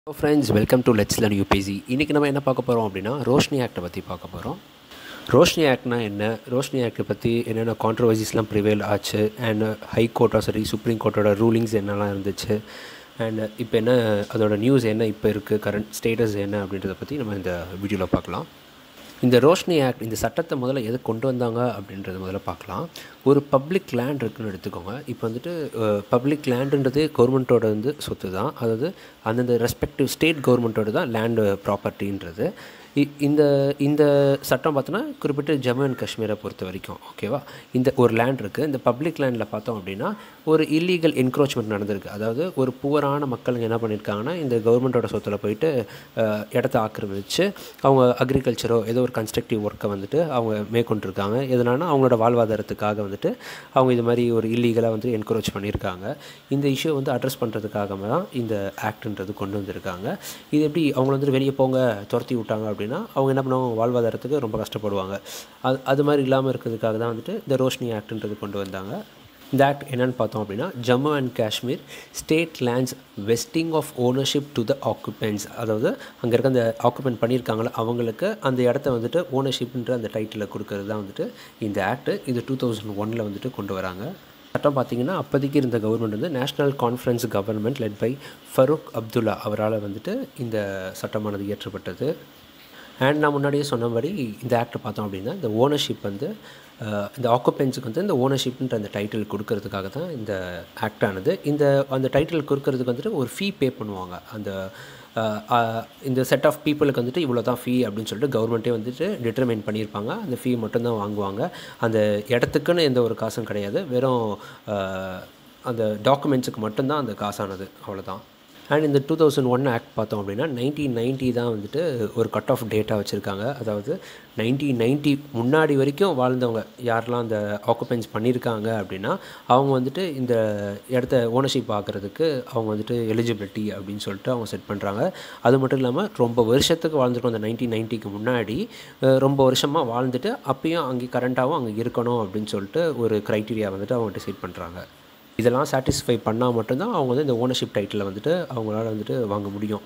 Hello friends, welcome to Let's Learn UPC. இன்றைக்கி நம்ம என்ன பார்க்க போகிறோம் அப்படின்னா ரோஷினி ஆக்டை பற்றி பார்க்க போகிறோம். ரோஷினி ஆக்ட்னா என்ன, ரோஷினி ஆக்டை பற்றி என்னென்ன கான்ட்ரவர்சிஸ்லாம் ப்ரிவேல் ஆச்சு, அண்ட் ஹை கோர்ட்டோ சரி சுப்ரீம் கோர்ட்டோட ரூலிங்ஸ் என்னெல்லாம் இருந்துச்சு, அண்ட் இப்போ என்ன அதோட நியூஸ் என்ன இப்போ இருக்குது, கரண்ட் ஸ்டேட்டஸ் என்ன அப்படின்றத பற்றி நம்ம இந்த வீடியோவில் பார்க்கலாம். இந்த ரோஷினி ஆக்ட், இந்த சட்டத்தை முதல்ல எதை கொண்டு வந்தாங்க அப்படின்றத முதல்ல பார்க்கலாம். ஒரு பப்ளிக் லேண்ட் இருக்குதுன்னு எடுத்துக்கோங்க. இப்போ வந்துட்டு பப்ளிக் லேண்டுன்றது கவர்மெண்ட்டோட சொத்து தான், அதாவது அந்தந்த ரெஸ்பெக்டிவ் ஸ்டேட் கவர்மெண்ட்டோட தான் லேண்டு ப்ராப்பர்ட்டின்றது. இந்த இந்த சட்டம் பார்த்தோன்னா குறிப்பிட்ட ஜம்மு அண்ட் காஷ்மீரை பொறுத்த வரைக்கும் ஓகேவா, இந்த ஒரு லேண்ட் இருக்குது. இந்த பப்ளிக் லேண்டில் பார்த்தோம் அப்படின்னா ஒரு இல்லீகல் என்க்ரோச்மெண்ட் நடந்திருக்கு. அதாவது ஒரு புவரான மக்கள் என்ன பண்ணியிருக்காங்கன்னா இந்த கவர்மெண்ட்டோட சொத்தில் போயிட்டு இடத்த ஆக்கிரமிச்சு அவங்க அக்ரிகல்ச்சரோ ஏதோ ஒரு கன்ஸ்ட்ரக்டிவ் ஒர்க்கை வந்துட்டு அவங்க மேற்கொண்டிருக்காங்க. எதனால அவங்களோட வாழ்வாதாரத்துக்காக வந்துட்டு அவங்க இது மாதிரி ஒரு இல்லீகலாக வந்து என்க்ரோச் பண்ணியிருக்காங்க. இந்த இஷ்யூ வந்து அட்ரஸ் பண்ணுறதுக்காக தான் இந்த ஆக்ட்ன்றது கொண்டு வந்திருக்காங்க. இது எப்படி அவங்க வந்துட்டு வெளியே போங்க துரத்தி விட்டாங்க அப்படின்னா அவங்க என்ன பண்ணுவாங்க, வாழ்வாதாரத்துக்கு ரொம்ப கஷ்டப்படுவாங்க. அது மாதிரி இல்லாமல் இருக்கிறதுக்காக தான் வந்துட்டு இந்த ரோஷினி ஆக்ட்ன்றது கொண்டு வந்தாங்க. இந்த ஆக்ட் என்னென்னு பார்த்தோம் அப்படின்னா Jammu and Kashmir state lands vesting of ownership to the occupants, அதாவது அங்கே இருக்க அந்த ஆக்குபென்ட் பண்ணியிருக்காங்களோ அவங்களுக்கு அந்த இடத்த வந்துட்டு ஓனர்ஷிப்ன்ற அந்த டைட்டில் கொடுக்கறது தான் வந்துட்டு இந்த ஆக்ட். இது 2001 வந்துட்டு கொண்டு வராங்க. சட்டம் பார்த்திங்கன்னா அப்போதைக்கு இருந்த கவர்மெண்ட் வந்து national conference government led by Farooq Abdullah அவரால் வந்துட்டு இந்த சட்டமானது இயற்றப்பட்டது. அண்ட் நான் முன்னாடியே சொன்னபடி இந்த ஆக்டை பார்த்தோம் அப்படின்னா இந்த ஓனர்ஷிப் வந்து இந்த ஆக்குபென்ஸுக்கு வந்து இந்த ஓனர்ஷிப்ன்ற அந்த டைட்டில் கொடுக்கறதுக்காக தான் இந்த ஆக்டானது. அந்த டைட்டில் கொடுக்கறதுக்கு வந்துட்டு ஒரு ஃபீ பே பண்ணுவாங்க. இந்த செட் ஆஃப் பீப்புளுக்கு வந்துட்டு இவ்வளோ தான் ஃபீ அப்படின்னு சொல்லிட்டு கவர்மெண்ட்டே வந்துட்டு டிட்டர்மைன் பண்ணியிருப்பாங்க. அந்த ஃபீ மட்டும்தான் வாங்குவாங்க. அந்த இடத்துக்குன்னு எந்த ஒரு காசும் கிடையாது, வெறும் அந்த டாக்குமெண்ட்ஸுக்கு மட்டும்தான் அந்த காசானது, அவ்வளோதான். அண்ட் இந்த 2001 ஆக்ட் பார்த்தோம் அப்படின்னா 1990 தான் வந்துட்டு ஒரு கட் ஆஃப் டேட்டாக வச்சுருக்காங்க. அதாவது 1990 முன்னாடி வரைக்கும் வாழ்ந்தவங்க யாரெல்லாம் அந்த ஆக்குபென்ஸ் பண்ணியிருக்காங்க அப்படின்னா அவங்க வந்துட்டு இந்த இடத்த ஓனர்ஷிப் ஆக்கிறதுக்கு அவங்க வந்துட்டு எலிஜிபிலிட்டி அப்படின்னு சொல்லிட்டு அவங்க செட் பண்ணுறாங்க. அது மட்டும் இல்லாமல் ரொம்ப வருஷத்துக்கு வாழ்ந்துருக்கோம். அந்த 1990க்கு முன்னாடி ரொம்ப வருஷமாக வாழ்ந்துட்டு அப்பயும் அங்கே கரண்ட்டாகவும் அங்கே இருக்கணும் அப்படின்னு சொல்லிட்டு ஒரு க்ரைட்டீரியா வந்துட்டு அவங்க டிசைட் பண்ணுறாங்க. இதெல்லாம் சாட்டிஸ்ஃபை பண்ணால் மட்டும்தான் அவங்க வந்து இந்த ஓனர்ஷிப் டைட்டில் வந்துட்டு அவங்களால வந்துட்டு வாங்க முடியும்.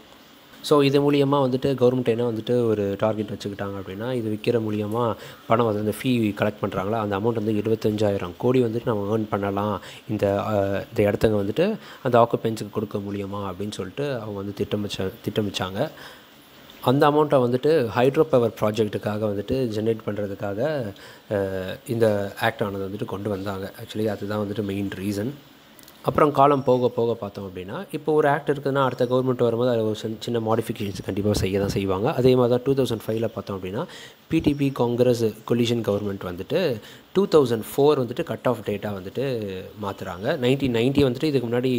ஸோ இது மூலியமாக வந்துட்டு கவர்மெண்ட் என்ன வந்துட்டு ஒரு டார்கெட் வச்சுக்கிட்டாங்க அப்படின்னா இது விற்கிற மூலியமாக பணம் வந்து அந்த ஃபீ கலெக்ட் பண்ணுறாங்களா அந்த அமௌண்ட் வந்து 75,000 கோடி வந்துட்டு நம்ம ஏர்ன் பண்ணலாம் இந்த இடத்துக்கு வந்துட்டு அந்த ஆக்குபென்ஸுக்கு கொடுக்க முடியுமா அப்படின்னு சொல்லிட்டு அவங்க வந்து திட்டமிச்சாங்க. அந்த அமௌண்ட்டை வந்துட்டு ஹைட்ரோ பவர் ப்ராஜெக்ட்டுக்காக வந்துட்டு ஜென்ரேட் பண்ணுறதுக்காக இந்த ஆக்ட் ஆனது வந்துட்டு கொண்டு வந்தாங்க. ஆக்சுவலி அதுதான் வந்துட்டு மெயின் ரீசன். அப்புறம் காலம் போக போக பார்த்தோம் அப்படின்னா இப்போ ஒரு ஆக்ட் இருக்குதுன்னா அடுத்த கவர்மெண்ட் வரும்போது அதில் ஒரு சின்ன மாடிஃபிகேஷன்ஸ் கண்டிப்பாக செய்வாங்க. அதே மாதிரி தான் 2005 பார்த்தோம் அப்படின்னா பிடிபி காங்கிரஸ் கொலிஷன் கவர்மெண்ட் வந்துட்டு 2004 வந்துட்டு கட் ஆஃப் டேட்டா வந்துட்டு மாற்றுறாங்க. 1990 வந்துட்டு இதுக்கு முன்னாடி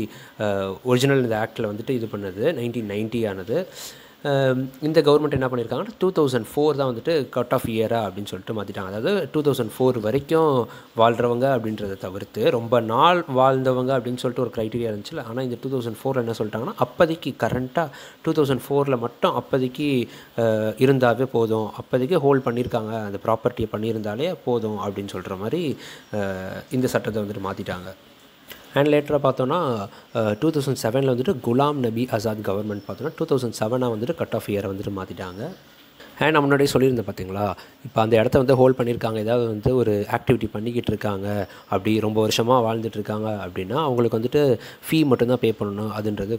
ஒரிஜினல் இந்த ஆக்டில் வந்துட்டு இது பண்ணது 1990 ஆனது. இந்த கவர்மெண்ட் என்ன பண்ணியிருக்காங்கன்னா 2004 தான் வந்துட்டு கட் ஆஃப் இயரா அப்படின்னு சொல்லிட்டு மாற்றிட்டாங்க. அதாவது 2004 வரைக்கும் வாழ்கிறவங்க அப்படின்றத தவிர்த்து ரொம்ப நாள் வாழ்ந்தவங்க அப்படின்னு சொல்லிட்டு ஒரு க்ரைட்டீரியா இருந்துச்சு. ஆனால் இந்த 2004 என்ன சொல்லிட்டாங்கன்னா அப்போதைக்கு கரண்ட்டாக 2004 மட்டும் அப்போதைக்கு இருந்தாவே போதும், அப்போதைக்கு ஹோல்ட் பண்ணியிருக்காங்க அந்த ப்ராப்பர்ட்டியை பண்ணியிருந்தாலே போதும் அப்படின்னு சொல்கிற மாதிரி இந்த சட்டத்தை வந்துட்டு மாற்றிட்டாங்க. அண்ட் லேட்டராக பார்த்தோன்னா 2007 வந்துட்டு குலாம் நபி ஆசாத் கவர்மெண்ட் பார்த்தோன்னா 2007 வந்துட்டு கட் ஆஃப் இயரை வந்துட்டு மாற்றிட்டாங்க. அண்ட் நான் முன்னாடியே சொல்லியிருந்தேன் பார்த்தீங்களா, இப்போ அந்த இடத்த வந்து ஹோல்ட் பண்ணியிருக்காங்க, ஏதாவது வந்து ஒரு ஆக்டிவிட்டி பண்ணிக்கிட்டு இருக்காங்க, அப்படி ரொம்ப வருஷமாக வாழ்ந்துட்டுருக்காங்க அப்படின்னா அவங்களுக்கு வந்துட்டு ஃபீ மட்டும்தான் பே பண்ணணும். அதுன்றது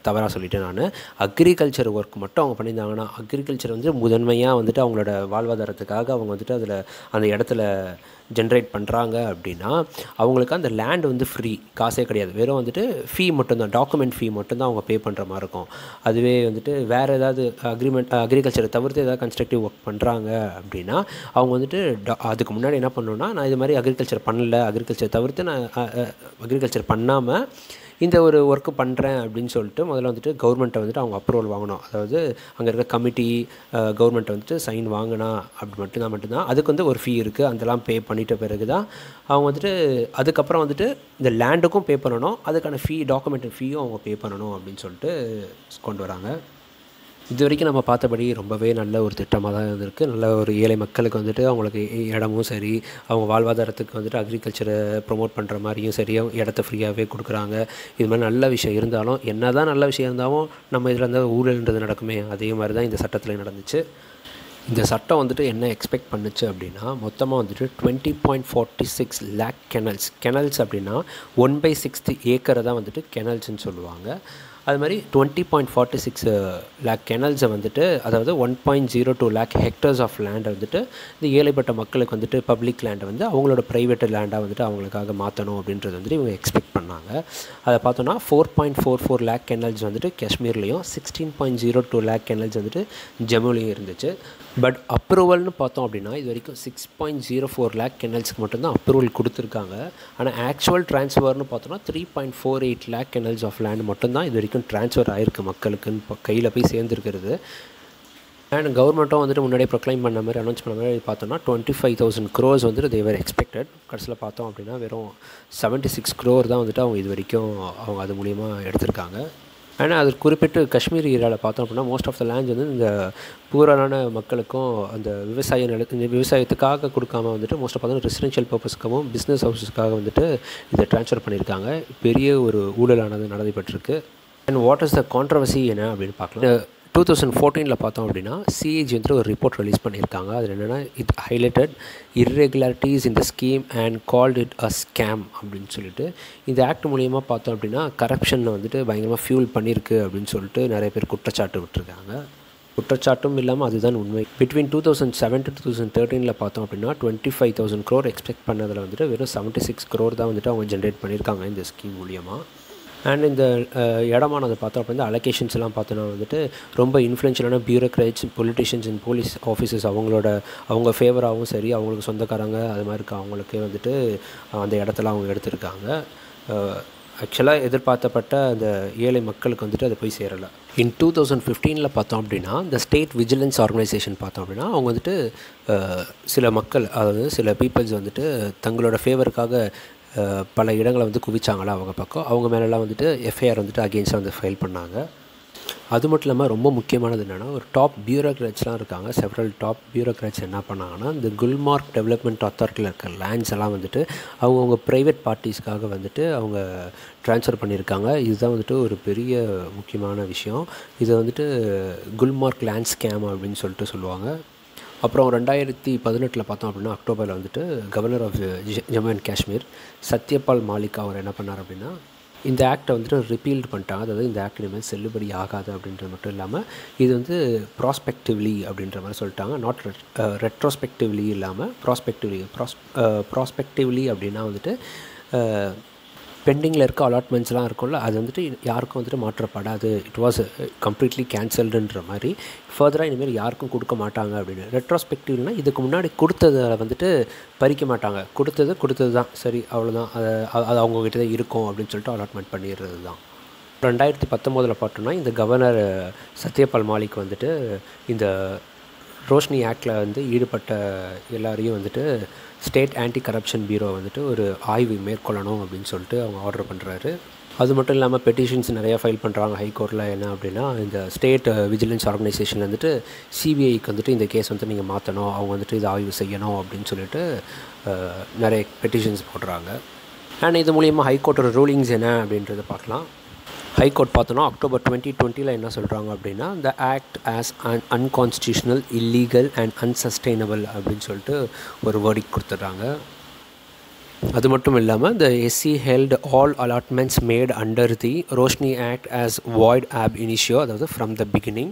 தவறாக சொல்லிட்டேன் நான். அக்ரிகல்ச்சர் ஒர்க் மட்டும் அவங்க பண்ணியிருந்தாங்கன்னா அக்ரிகல்ச்சர் வந்து முதன்மையாக வந்துட்டு அவங்களோட வாழ்வாதாரத்துக்காக அவங்க வந்துட்டு அதில் அந்த இடத்துல ஜென்ரேட் பண்ணுறாங்க அப்படின்னா அவங்களுக்கு அந்த லேண்ட் வந்து ஃப்ரீ, காசே கிடையாது, வெறும் வந்துட்டு ஃபீ மட்டும்தான், டாக்குமெண்ட் ஃபீ மட்டும்தான் அவங்க பே பண்ணுற மாதிரி இருக்கும். அதுவே வந்துட்டு வேறு ஏதாவது அக்ரிகல்ச்சரை தவிர்த்து ஏதாவது கன்ஸ்ட்ரக்டிவ் ஒர்க் பண்ணுறாங்க அப்படின்னா அவங்க வந்துட்டு அதுக்கு முன்னாடி என்ன பண்ணணுன்னா நான் இது மாதிரி அக்ரிகல்ச்சர் பண்ணல, அக்ரிகல்ச்சர் தவிர்த்து நான் அக்ரிகல்ச்சர் பண்ணாமல் இந்த ஒரு ஒர்க்கு பண்ணுறேன் அப்படின்னு சொல்லிட்டு முதல்ல வந்துட்டு கவர்மெண்ட்டை வந்துட்டு அவங்க அப்ரூவல் வாங்கணும். அதாவது அங்கே இருக்க கமிட்டி கவர்மெண்ட்டை வந்துட்டு சைன் வாங்கினா அப்படி மட்டும்தான் அதுக்கு வந்து ஒரு ஃபீ இருக்குது. அதெல்லாம் பே பண்ணிட்ட பிறகு தான் அவங்க வந்துட்டு அதுக்கப்புறம் வந்துட்டு இந்த லேண்டுக்கும் பே பண்ணணும், அதுக்கான ஃபீ டாக்குமெண்ட் ஃபீயும் அவங்க பே பண்ணணும் அப்படின்னு சொல்லிட்டு கொண்டு வராங்க. இது வரைக்கும் நம்ம பார்த்தபடி ரொம்பவே நல்ல ஒரு திட்டமாக தான் இருந்திருக்கு. நல்ல ஒரு ஏழை மக்களுக்கு வந்துட்டு அவங்களுக்கு இடமும் சரி, அவங்க வாழ்வாதாரத்துக்கு வந்துட்டு அக்ரிகல்ச்சரை ப்ரொமோட் பண்ணுற மாதிரியும் சரி, இடத்த ஃப்ரீயாகவே கொடுக்குறாங்க. இது மாதிரி நல்ல விஷயம் இருந்தாலும், என்ன தான் நல்ல விஷயம் இருந்தாலும் நம்ம இதில் இருந்தால் ஊழல்ன்றது நடக்குமே, அதே மாதிரி தான் இந்த சட்டத்தில் நடந்துச்சு. இந்த சட்டம் வந்துட்டு என்ன எக்ஸ்பெக்ட் பண்ணுச்சு அப்படின்னா, மொத்தமாக வந்துட்டு 20.46 லேக் கெனல்ஸ் அப்படின்னா 1/6 ஏக்கரை தான் வந்துட்டு கெனல்ஸ்ன்னு சொல்லுவாங்க. அது மாதிரி 20.46 லேக் கெனல்ஸை வந்துட்டு, அதாவது 1.02 லேக் ஹெக்டர்ஸ் ஆஃப் லேண்டை வந்துட்டு இந்த ஏழைப்பட்ட மக்களுக்கு வந்துட்டு பப்ளிக் லேண்டை வந்து அவங்களோட ப்ரைவேட் லேண்டாக வந்துட்டு அவங்களுக்காக மாற்றணும் அப்படின்றது வந்துட்டு இவங்க எக்ஸ்பெக்ட் பண்ணாங்க. அதை பார்த்தோன்னா 4.44 லேக் கெனல்ஸ் வந்துட்டு காஷ்மீர்லேயும், 16.02 லேக் கெனல்ஸ் வந்துட்டு ஜம்முலேயும் இருந்துச்சு. பட் அப்ரூவல்னு பார்த்தோம் அப்படின்னா இது வரைக்கும் 6.04 லேக் கெனல்ஸ்க்கு மட்டும்தான் அப்ரூவல் கொடுத்துருக்காங்க. ஆனால் ஆக்சுவல் ட்ரான்ஸ்ஃபர்னு பார்த்தோன்னா 3.48 லேக் கெனல்ஸ் ஆஃப் லேண்ட் மட்டும்தான் இது வரைக்கும் ட்ரான்ஸ்ஃபர் ஆகிருக்கு மக்களுக்குன்னு கையில் போய் சேர்ந்துருக்கிறது. அண்ட் கவர்மெண்ட்டும் வந்துட்டு முன்னாடியே ப்ரொக்ளைம் பண்ண மாதிரி, அனௌன்ஸ் பண்ண மாதிரி பார்த்தோன்னா 25,000 crores வந்துட்டு தேவர் எக்ஸ்பெக்டட். கடைசியில் பார்த்தோம் அப்படின்னா வெறும் 76 crore தான் வந்துட்டு அவங்க இது வரைக்கும் அவங்க அது மூலிமா எடுத்திருக்காங்க. ஆனால் அது குறிப்பிட்டு காஷ்மீர் ஏரியாவில் பார்த்தோம் அப்படின்னா மோஸ்ட் ஆஃப் த லேண்ட்ஸ் வந்து இந்த பூரான மக்களுக்கும் அந்த விவசாயத்துக்காக கொடுக்காம வந்துட்டு மோஸ்ட் ஆஃப் பார்த்தோன்னா ரெசிடென்ஷியல் பர்பஸ்க்காகவும் பிஸ்னஸ் ஹவுஸஸ்க்காக வந்துட்டு இதை ட்ரான்ஸ்ஃபர் பண்ணியிருக்காங்க. பெரிய ஒரு ஊழலானது நடைபெற்றிருக்கு. And what is the controversy என்ன அப்படின்னு பார்க்கலாம். 2014 பார்த்தோம் அப்படின்னா சிஏஜி வந்துட்டு ஒரு ரிப்போர்ட் ரிலீஸ் பண்ணியிருக்காங்க. அதில் என்னென்னா, it highlighted irregularities in the scheme and called it a scam அப்படின்னு சொல்லிட்டு, இந்த ஆக்ட் மூலிமா பார்த்தோம் அப்படின்னா கரப்ஷனை வந்துட்டு பயங்கரமாக ஃபியூல் பண்ணியிருக்கு அப்படின்னு சொல்லிட்டு நிறைய பேர் குற்றச்சாட்டு விட்டுருக்காங்க. குற்றச்சாட்டும் இல்லாமல் அதுதான் உண்மை. பிட்வீன் 2007 to 2013 பார்த்தோம் அப்படின்னா 25,000 crore எக்ஸ்பெக்ட் பண்ணதில் வந்துட்டு வெறும் 76 crore தான் வந்துட்டு அவங்க ஜென்ரேட் பண்ணியிருக்காங்க இந்த ஸ்கீம் மூலியமாக. அண்ட் இந்த இடமானது பார்த்தோம் அப்படின்னா அலோகேஷன்ஸ்லாம் பார்த்தோன்னா வந்துட்டு ரொம்ப இன்ஃப்ளூயன்ஷியலான bureaucrats, politicians and police officers அவங்க ஃபேவராகவும் சரி, அவங்களுக்கு சொந்தக்காரங்க அது மாதிரி இருக்க அவங்களுக்கே வந்துட்டு அந்த இடத்துல அவங்க எடுத்திருக்காங்க. ஆக்சுவலாக எதிர்பார்த்தப்பட்ட அந்த ஏழை மக்களுக்கு வந்துட்டு அது போய் சேரலை. இன் 2015 பார்த்தோம் அப்படின்னா இந்த ஸ்டேட் விஜிலன்ஸ் ஆர்கனைசேஷன் பார்த்தோம் அப்படின்னா அவங்க வந்துட்டு சில மக்கள், அதாவது சில பீப்புள்ஸ் வந்துட்டு தங்களோட ஃபேவருக்காக பல இடங்களை வந்து குவிச்சாங்களா அவங்க பக்கம், அவங்க மேலெலாம் வந்துட்டு எஃப்ஐஆர் வந்துட்டு அகெயின்ஸ்டாக வந்து ஃபைல் பண்ணாங்க. அது மட்டும் இல்லாமல் ரொம்ப முக்கியமானது என்னென்னா, ஒரு டாப் பியூரோக்ராட்ஸ்லாம் இருக்காங்க. செவரல் டாப் பியூரோக்ராட்ஸ் என்ன பண்ணாங்கன்னா, இந்த குல்மார்க் டெவலப்மெண்ட் அத்தாரிட்டியில் இருக்க லேண்ட்ஸ் எல்லாம் வந்துட்டு அவங்கவுங்க ப்ரைவேட் பார்ட்டிஸ்க்காக வந்துட்டு அவங்க ட்ரான்ஸ்ஃபர் பண்ணியிருக்காங்க. இதுதான் வந்துட்டு ஒரு பெரிய முக்கியமான விஷயம். இதை வந்துட்டு குல்மார்க் லேண்ட் ஸ்கேம் அப்படின்னு சொல்லிட்டு சொல்லுவாங்க. அப்புறம் 2018 பார்த்தோம் அப்படின்னா அக்டோபரில் வந்துட்டு governor of Jammu and Kashmir Satyapal Malik அவர் என்ன பண்ணார் அப்படின்னா, இந்த ஆக்டை வந்துட்டு ரிப்பீல்டு பண்ணிட்டாங்க. அதாவது இந்த ஆக்ட் இனிமேல் செல்லுபடி ஆகாது அப்படின்றது மட்டும் இல்லாமல் இது வந்து ப்ராஸ்பெக்டிவ்லி அப்படின்ற மாதிரி சொல்லிட்டாங்க. நாட் ரெட்ரோஸ்பெக்டிவ்லி இல்லாமல் ப்ராஸ்பெக்டிவ்லி அப்படின்னா வந்துட்டு பெண்டிங்கில் இருக்க அலாட்மெண்ட்ஸ்லாம் இருக்கும்ல, அது வந்துட்டு யாருக்கும் வந்துட்டு மாற்றப்படாது. இட் வாஸ் கம்ப்ளீட்லி கேன்சல்டுன்ற மாதிரி ஃபர்தராக இனிமேல் யாருக்கும் கொடுக்க மாட்டாங்க அப்படின்னு. ரெட்ரோஸ்பெக்டிவ்னா இதுக்கு முன்னாடி கொடுத்ததை வந்துட்டு பறிக்க மாட்டாங்க. கொடுத்தது தான், சரி அவ்வளோதான், அது அவங்கக்கிட்ட தான் இருக்கும் அப்படின்னு சொல்லிட்டு அலாட்மெண்ட் பண்ணிடுறது தான். 2019 பார்த்தோன்னா இந்த கவர்னர் சத்யபால் மாலிக் வந்துட்டு இந்த ரோஷினி ஆக்டில் வந்து ஈடுபட்ட எல்லாரையும் வந்துட்டு ஸ்டேட் ஆன்டி கரப்ஷன் பியூரோ வந்துட்டு ஒரு ஆய்வு மேற்கொள்ளணும் அப்படின்னு சொல்லிட்டு அவங்க ஆர்டர் பண்ணுறாரு. அது மட்டும் இல்லாமல் பெட்டிஷன்ஸ் நிறையா ஃபைல் பண்ணுறாங்க ஹைகோர்ட்டில். என்ன அப்படின்னா, இந்த ஸ்டேட் விஜிலன்ஸ் ஆர்கனைசேஷன் வந்துட்டு சிபிஐக்கு வந்துட்டு இந்த கேஸ் வந்து நீங்கள் மாற்றணும், அவங்க வந்துட்டு இதை ஆய்வு செய்யணும் அப்படின்னு சொல்லிட்டு நிறைய பெட்டிஷன்ஸ் போடுறாங்க. அண்ட் இது மூலிமா ஹைகோர்ட்டோட ரூலிங்ஸ் என்ன அப்படின்றத பார்க்கலாம். ஹைகோர்ட் பார்த்தோன்னா அக்டோபர் 2020 என்ன சொல்கிறாங்க அப்படின்னா, the act as unconstitutional, illegal and unsustainable அப்படின்னு சொல்லிட்டு ஒரு வேர்டிக் கொடுத்துட்றாங்க. அது மட்டும் இல்லாமல் the SC held all allotments made under the Roshini act as void ab initio, அதாவது from the beginning.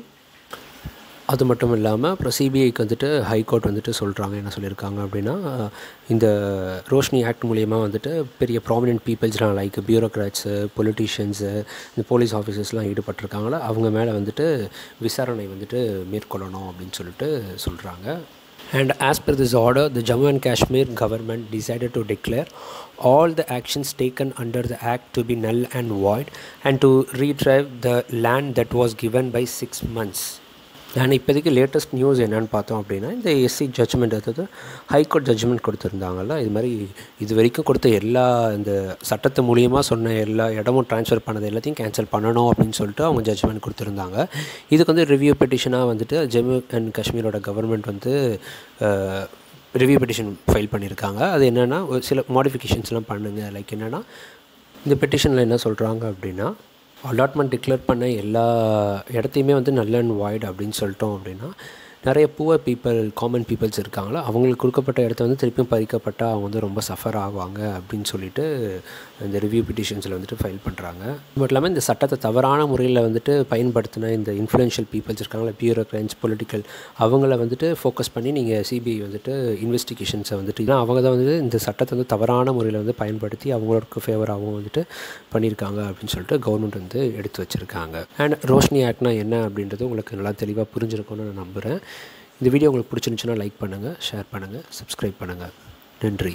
அது மட்டும் இல்லாமல் அப்புறம் சிபிஐக்கு வந்துட்டு ஹைகோர்ட் வந்துட்டு சொல்கிறாங்க, என்ன சொல்லியிருக்காங்க அப்படின்னா, இந்த ரோஷினி ஆக்ட் மூலிமா வந்துட்டு பெரிய ப்ராமினென்ட் பீப்புள்ஸ்லாம் லைக் பியூரோக்ராட்ஸு, பொலிட்டிஷியன்ஸு, இந்த போலீஸ் ஆஃபீஸர்ஸ்லாம் ஈடுபட்டிருக்காங்களா, அவங்க மேலே வந்துட்டு விசாரணை வந்துட்டு மேற்கொள்ளணும் அப்படின்னு சொல்லிட்டு சொல்கிறாங்க. And as per this order, the Jammu and Kashmir government decided to declare all the actions taken under the act to be null and void and to retrieve the land that was given by 6 months. And இப்போதைக்கு latest news என்னென்னு பார்த்தோம் அப்படின்னா, இந்த SC judgement, அதாவது high court judgement கொடுத்துருந்தாங்கல்ல, இது மாதிரி இது வரைக்கும் கொடுத்த எல்லா இந்த சட்டத்து மூலியமாக சொன்ன எல்லா இடமும் ட்ரான்ஸ்ஃபர் பண்ணது எல்லாத்தையும் கேன்சல் பண்ணணும் அப்படின்னு சொல்லிட்டு அவங்க ஜட்ஜ்மெண்ட் கொடுத்துருந்தாங்க. இதுக்கு வந்து ரிவ்யூ பெட்டிஷனாக வந்துட்டு ஜம்மு அண்ட் காஷ்மீரோட கவர்மெண்ட் வந்து ரிவ்யூ பெட்டிஷன் ஃபைல் பண்ணியிருக்காங்க. அது என்னென்னா, ஒரு சில மாடிஃபிகேஷன்ஸ்லாம் பண்ணுங்க. லைக் என்னென்னா, இந்த பெட்டிஷனில் என்ன சொல்கிறாங்க அப்படின்னா, அலாட்மெண்ட் டிக்ளேர் பண்ண எல்லா இடத்தையுமே வந்து நல் அண்ட் வாய்ட் அப்படின்னு சொல்லிட்டோம் அப்படின்னா, நிறைய புவர் பீப்புள், காமன் பீப்புள்ஸ் இருக்காங்களா, அவங்களுக்கு கொடுக்கப்பட்ட இடத்த வந்து திருப்பியும் பறிக்கப்பட்டால் அவங்க வந்து ரொம்ப சஃபர் ஆகுவாங்க அப்படின்னு சொல்லிட்டு இந்த ரிவ்யூ பெட்டிஷன்ஸில் வந்துட்டு ஃபைல் பண்ணுறாங்க. பட் இல்லாமல் இந்த சட்டத்தை தவறான முறையில் வந்துட்டு பயன்படுத்தின இந்த இன்ஃப்ளூயன்ஷியல் பீப்புள்ஸ் இருக்காங்களா, பியூரோக்ராட்ஸ், பொலிட்டிக்கல், அவங்கள வந்துட்டு ஃபோக்கஸ் பண்ணி நீங்கள் சிபிஐ வந்துட்டு இன்வெஸ்டிகேஷன்ஸை வந்துட்டு அவங்க தான் வந்து இந்த சட்டத்தை வந்து தவறான முறையில் வந்து பயன்படுத்தி அவங்களுக்கு ஃபேவராகவும் வந்துட்டு பண்ணியிருக்காங்க அப்படின்னு சொல்லிட்டு கவர்மெண்ட் வந்து எடுத்து வச்சுருக்காங்க. அண்ட் ரோஷினி ஆக்ட்னா என்ன அப்படின்றது உங்களுக்கு நல்லா தெளிவாக புரிஞ்சிருக்கும்னு நான் நம்புகிறேன். இந்த வீடியோ உங்களுக்கு பிடிச்சிருந்துச்சுன்னா லைக் பண்ணுங்கள், ஷேர் பண்ணுங்கள், சப்ஸ்கிரைப் பண்ணுங்கள். நன்றி.